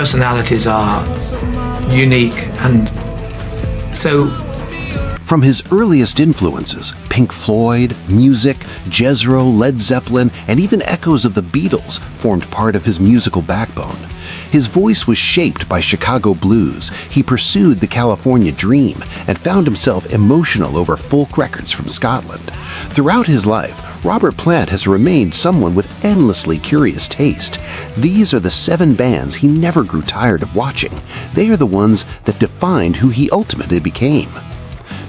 personalities are unique, and so from his earliest influences, Pink Floyd, music, Jezro, Led Zeppelin, and even echoes of the Beatles formed part of his musical backbone. His voice was shaped by Chicago blues. He pursued the California dream and found himself emotional over folk records from Scotland. Throughout his life, Robert Plant has remained someone with endlessly curious taste. These are the 7 bands he never grew tired of watching. They are the ones that defined who he ultimately became.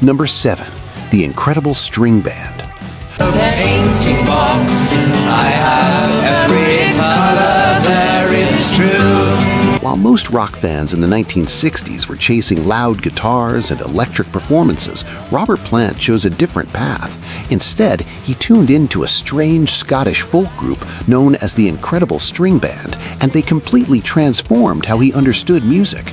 Number 7, The Incredible String Band. The painting box, I have every color there, it's true. While most rock fans in the 1960s were chasing loud guitars and electric performances, Robert Plant chose a different path. Instead, he tuned into a strange Scottish folk group known as the Incredible String Band, and they completely transformed how he understood music.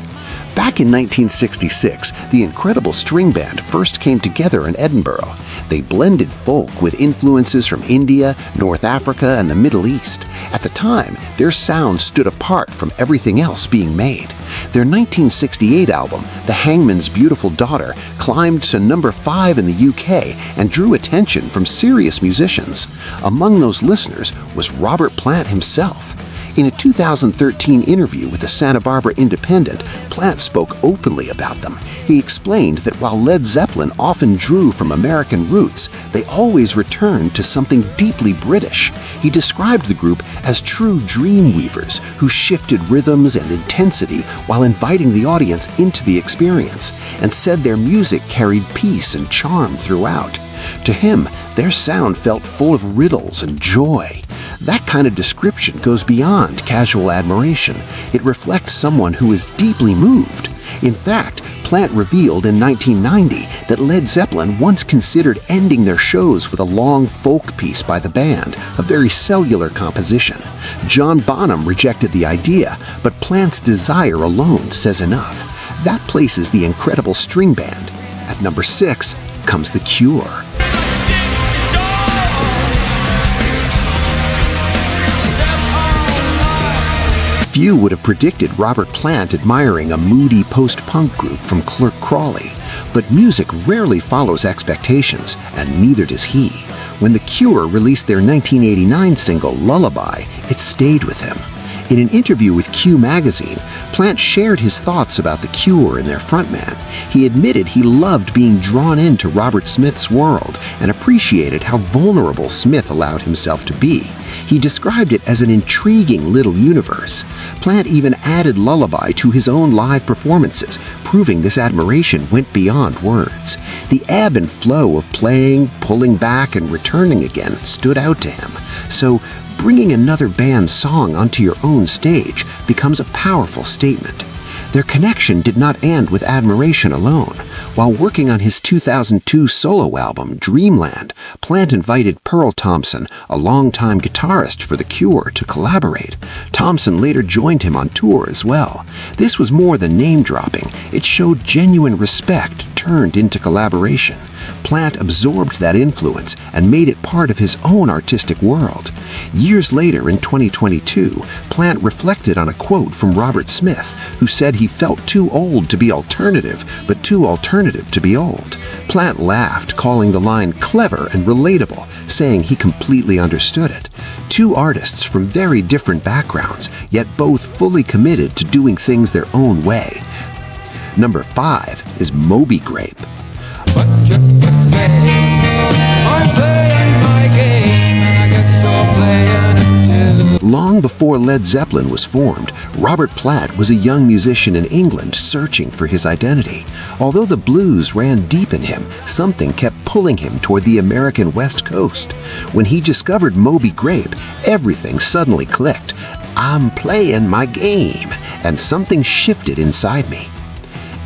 Back in 1966, the Incredible String Band first came together in Edinburgh. They blended folk with influences from India, North Africa, and the Middle East. At the time, their sound stood apart from everything else being made. Their 1968 album, The Hangman's Beautiful Daughter, climbed to number 5 in the UK and drew attention from serious musicians. Among those listeners was Robert Plant himself. In a 2013 interview with the Santa Barbara Independent, Plant spoke openly about them. He explained that while Led Zeppelin often drew from American roots, they always returned to something deeply British. He described the group as true dream weavers who shifted rhythms and intensity while inviting the audience into the experience, and said their music carried peace and charm throughout. To him, their sound felt full of riddles and joy. That kind of description goes beyond casual admiration. It reflects someone who is deeply moved. In fact, Plant revealed in 1990 that Led Zeppelin once considered ending their shows with a long folk piece by the band, a very cellular composition. John Bonham rejected the idea, but Plant's desire alone says enough. That places the Incredible String Band. At number 6 comes The Cure. Few would have predicted Robert Plant admiring a moody post-punk group from Clerk Crawley, but music rarely follows expectations, and neither does he. When The Cure released their 1989 single Lullaby, it stayed with him. In an interview with Q magazine, Plant shared his thoughts about The Cure and their frontman. He admitted he loved being drawn into Robert Smith's world and appreciated how vulnerable Smith allowed himself to be. He described it as an intriguing little universe. Plant even added Lullaby to his own live performances, proving this admiration went beyond words. The ebb and flow of playing, pulling back, and returning again stood out to him. So, bringing another band's song onto your own stage becomes a powerful statement. Their connection did not end with admiration alone. While working on his 2002 solo album, Dreamland, Plant invited Pearl Thompson, a longtime guitarist for The Cure, to collaborate. Thompson later joined him on tour as well. This was more than name-dropping. It showed genuine respect turned into collaboration. Plant absorbed that influence and made it part of his own artistic world. Years later, in 2022, Plant reflected on a quote from Robert Smith, who said he felt too old to be alternative, but too alternative to be old. Plant laughed, calling the line clever and relatable, saying he completely understood it. Two artists from very different backgrounds, yet both fully committed to doing things their own way. Number 5 is Moby Grape. But just the same, I'm playing my game, and I guess you're playing it too. Long before Led Zeppelin was formed, Robert Plant was a young musician in England searching for his identity. Although the blues ran deep in him, something kept pulling him toward the American West Coast. When he discovered Moby Grape, everything suddenly clicked. I'm playing my game, and something shifted inside me.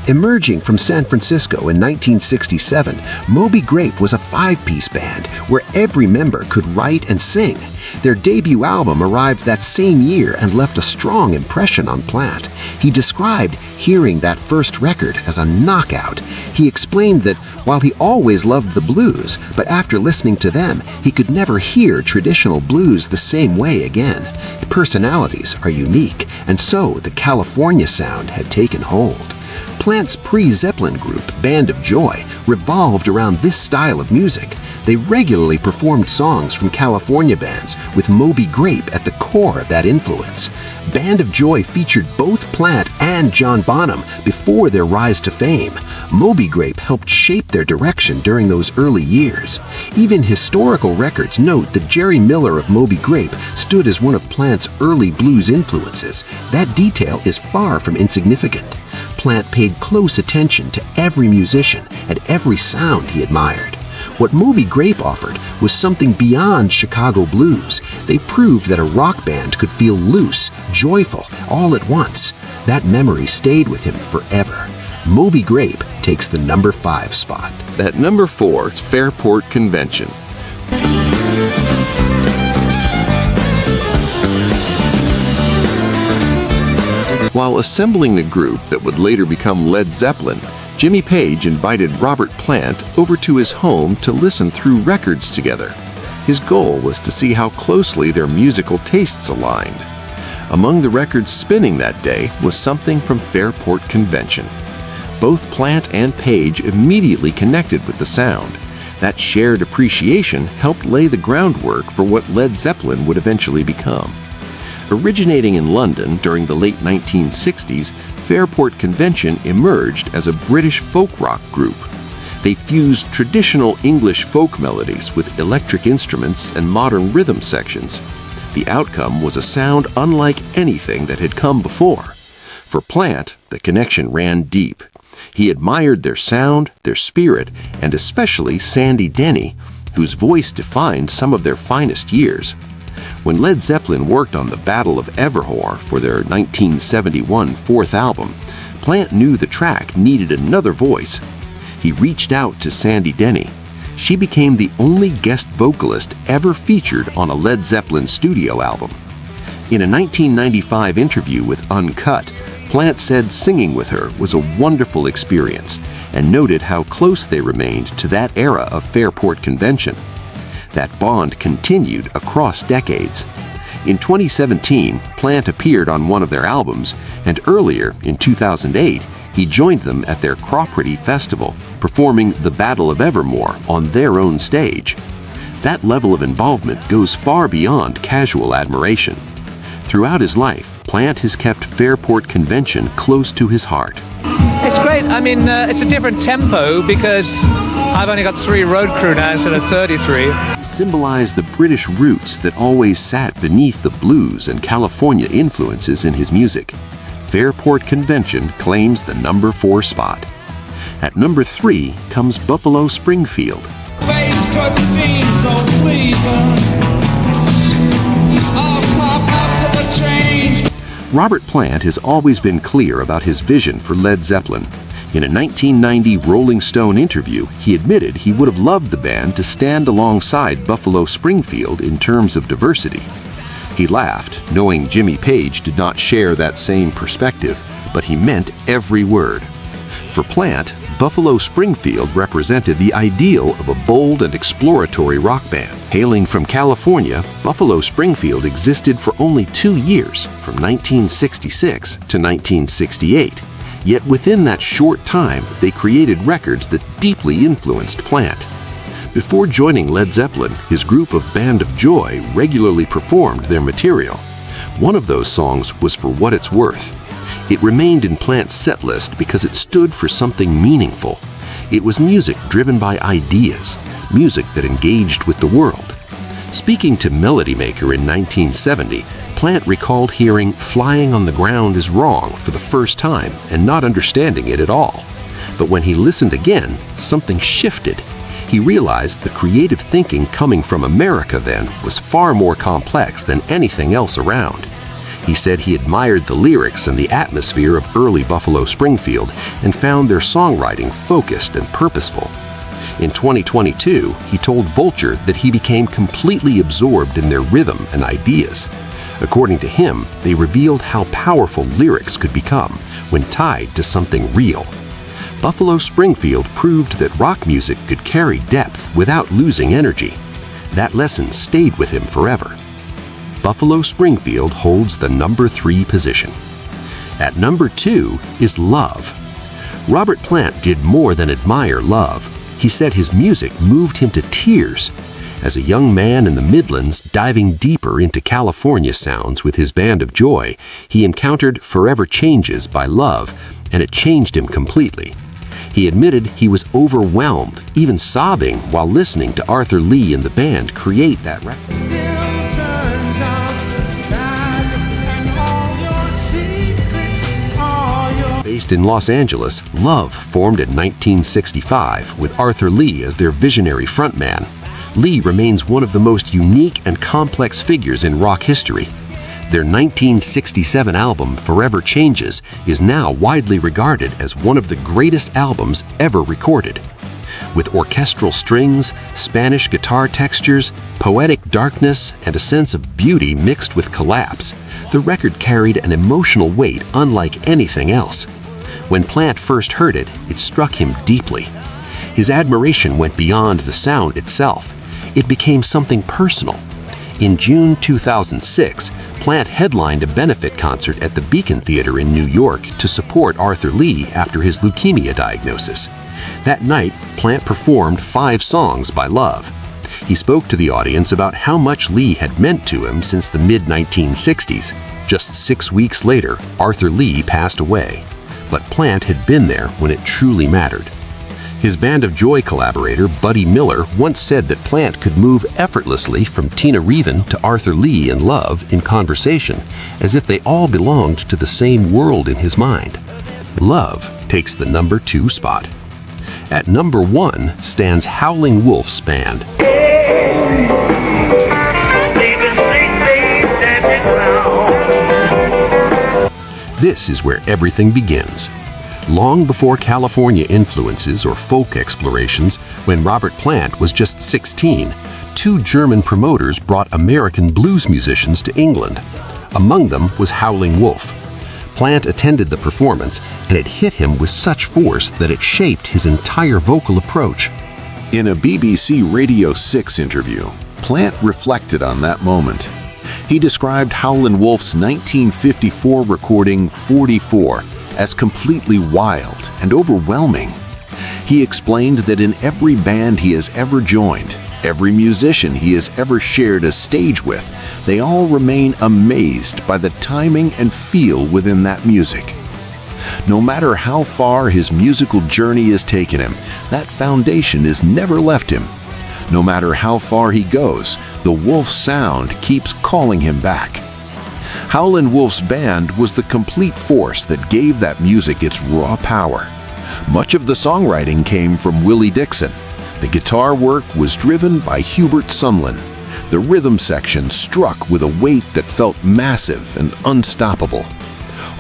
Emerging from San Francisco in 1967, Moby Grape was a 5-piece band where every member could write and sing. Their debut album arrived that same year and left a strong impression on Plant. He described hearing that first record as a knockout. He explained that while he always loved the blues, but after listening to them, he could never hear traditional blues the same way again. Personalities are unique, and so the California sound had taken hold. Plant's pre-Zeppelin group, Band of Joy, revolved around this style of music. They regularly performed songs from California bands, with Moby Grape at the core of that influence. Band of Joy featured both Plant and John Bonham before their rise to fame. Moby Grape helped shape their direction during those early years. Even historical records note that Jerry Miller of Moby Grape stood as one of Plant's early blues influences. That detail is far from insignificant. Plant paid close attention to every musician and every sound he admired. What Moby Grape offered was something beyond Chicago blues. They proved that a rock band could feel loose, joyful, all at once. That memory stayed with him forever. Moby Grape takes the number 5 spot. At number 4, it's Fairport Convention. While assembling the group that would later become Led Zeppelin, Jimmy Page invited Robert Plant over to his home to listen through records together. His goal was to see how closely their musical tastes aligned. Among the records spinning that day was something from Fairport Convention. Both Plant and Page immediately connected with the sound. That shared appreciation helped lay the groundwork for what Led Zeppelin would eventually become. Originating in London during the late 1960s, Fairport Convention emerged as a British folk rock group. They fused traditional English folk melodies with electric instruments and modern rhythm sections. The outcome was a sound unlike anything that had come before. For Plant, the connection ran deep. He admired their sound, their spirit, and especially Sandy Denny, whose voice defined some of their finest years. When Led Zeppelin worked on the Battle of Evermore for their 1971 fourth album, Plant knew the track needed another voice. He reached out to Sandy Denny. She became the only guest vocalist ever featured on a Led Zeppelin studio album. In a 1995 interview with Uncut, Plant said singing with her was a wonderful experience and noted how close they remained to that era of Fairport Convention. That bond continued across decades. In 2017, Plant appeared on one of their albums, and earlier, in 2008, he joined them at their Crawpritty Festival, performing The Battle of Evermore on their own stage. That level of involvement goes far beyond casual admiration. Throughout his life, Plant has kept Fairport Convention close to his heart. It's great. I mean, it's a different tempo because I've only got 3 road crew now instead of 33. Symbolize the British roots that always sat beneath the blues and California influences in his music. Fairport Convention claims the number 4 spot. At number 3 comes Buffalo Springfield. Face could seem so pleasing. I'll pop up to the change. Robert Plant has always been clear about his vision for Led Zeppelin. In a 1990 Rolling Stone interview, he admitted he would have loved the band to stand alongside Buffalo Springfield in terms of diversity. He laughed, knowing Jimmy Page did not share that same perspective, but he meant every word. For Plant, Buffalo Springfield represented the ideal of a bold and exploratory rock band. Hailing from California, Buffalo Springfield existed for only 2 years, from 1966 to 1968. Yet within that short time, they created records that deeply influenced Plant. Before joining Led Zeppelin, his group of Band of Joy regularly performed their material. One of those songs was For What It's Worth. It remained in Plant's set list because it stood for something meaningful. It was music driven by ideas, music that engaged with the world. Speaking to Melody Maker in 1970, Plant recalled hearing Flying on the Ground is Wrong for the first time and not understanding it at all. But when he listened again, something shifted. He realized the creative thinking coming from America then was far more complex than anything else around. He said he admired the lyrics and the atmosphere of early Buffalo Springfield and found their songwriting focused and purposeful. In 2022, he told Vulture that he became completely absorbed in their rhythm and ideas. According to him, they revealed how powerful lyrics could become when tied to something real. Buffalo Springfield proved that rock music could carry depth without losing energy. That lesson stayed with him forever. Buffalo Springfield holds the number 3 position. At number 2 is Love. Robert Plant did more than admire Love. He said his music moved him to tears. As a young man in the Midlands diving deeper into California sounds with his Band of Joy, he encountered Forever Changes by Love, and it changed him completely. He admitted he was overwhelmed, even sobbing while listening to Arthur Lee and the band create that record. Based in Los Angeles, Love formed in 1965 with Arthur Lee as their visionary frontman. Lee remains one of the most unique and complex figures in rock history. Their 1967 album, Forever Changes, is now widely regarded as one of the greatest albums ever recorded. With orchestral strings, Spanish guitar textures, poetic darkness, and a sense of beauty mixed with collapse, the record carried an emotional weight unlike anything else. When Plant first heard it, it struck him deeply. His admiration went beyond the sound itself. It became something personal. In June 2006, Plant headlined a benefit concert at the Beacon Theater in New York to support Arthur Lee after his leukemia diagnosis. That night, Plant performed 5 songs by Love. He spoke to the audience about how much Lee had meant to him since the mid-1960s. Just 6 weeks later, Arthur Lee passed away. But Plant had been there when it truly mattered. His Band of Joy collaborator, Buddy Miller, once said that Plant could move effortlessly from Tina Reven to Arthur Lee and Love in conversation, as if they all belonged to the same world in his mind. Love takes the number 2 spot. At number 1 stands Howling Wolf's band. This is where everything begins. Long before California influences or folk explorations, when Robert Plant was just 16, 2 German promoters brought American blues musicians to England. Among them was Howling Wolf. Plant attended the performance, and it hit him with such force that it shaped his entire vocal approach. In a BBC Radio 6 interview, Plant reflected on that moment. He described Howlin' Wolf's 1954 recording 44 as completely wild and overwhelming. He explained that in every band he has ever joined, every musician he has ever shared a stage with, they all remain amazed by the timing and feel within that music. No matter how far his musical journey has taken him, that foundation has never left him. No matter how far he goes, the Wolf sound keeps calling him back. Howlin' Wolf's band was the complete force that gave that music its raw power. Much of the songwriting came from Willie Dixon. The guitar work was driven by Hubert Sumlin. The rhythm section struck with a weight that felt massive and unstoppable.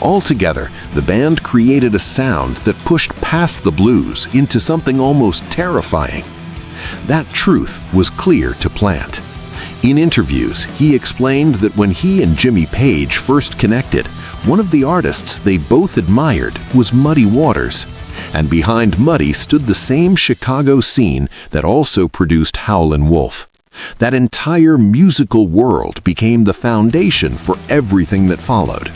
Altogether, the band created a sound that pushed past the blues into something almost terrifying. That truth was clear to Plant. In interviews, he explained that when he and Jimmy Page first connected, one of the artists they both admired was Muddy Waters. And behind Muddy stood the same Chicago scene that also produced Howlin' Wolf. That entire musical world became the foundation for everything that followed.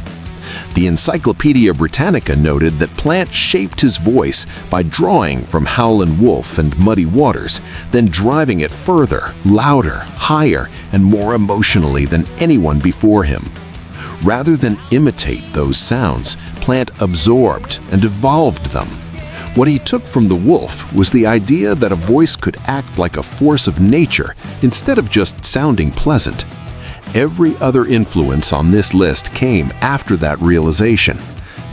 The Encyclopedia Britannica noted that Plant shaped his voice by drawing from Howlin' Wolf and Muddy Waters, then driving it further, louder, higher, and more emotionally than anyone before him. Rather than imitate those sounds, Plant absorbed and evolved them. What he took from the Wolf was the idea that a voice could act like a force of nature instead of just sounding pleasant. Every other influence on this list came after that realization.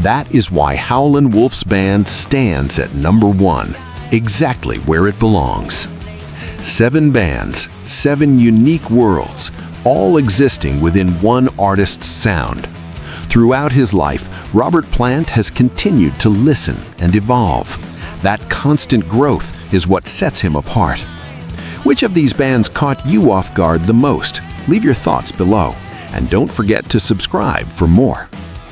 That is why Howlin' Wolf's band stands at number 1, exactly where it belongs. 7 bands, 7 unique worlds, all existing within one artist's sound. Throughout his life, Robert Plant has continued to listen and evolve. That constant growth is what sets him apart. Which of these bands caught you off guard the most? Leave your thoughts below, and don't forget to subscribe for more.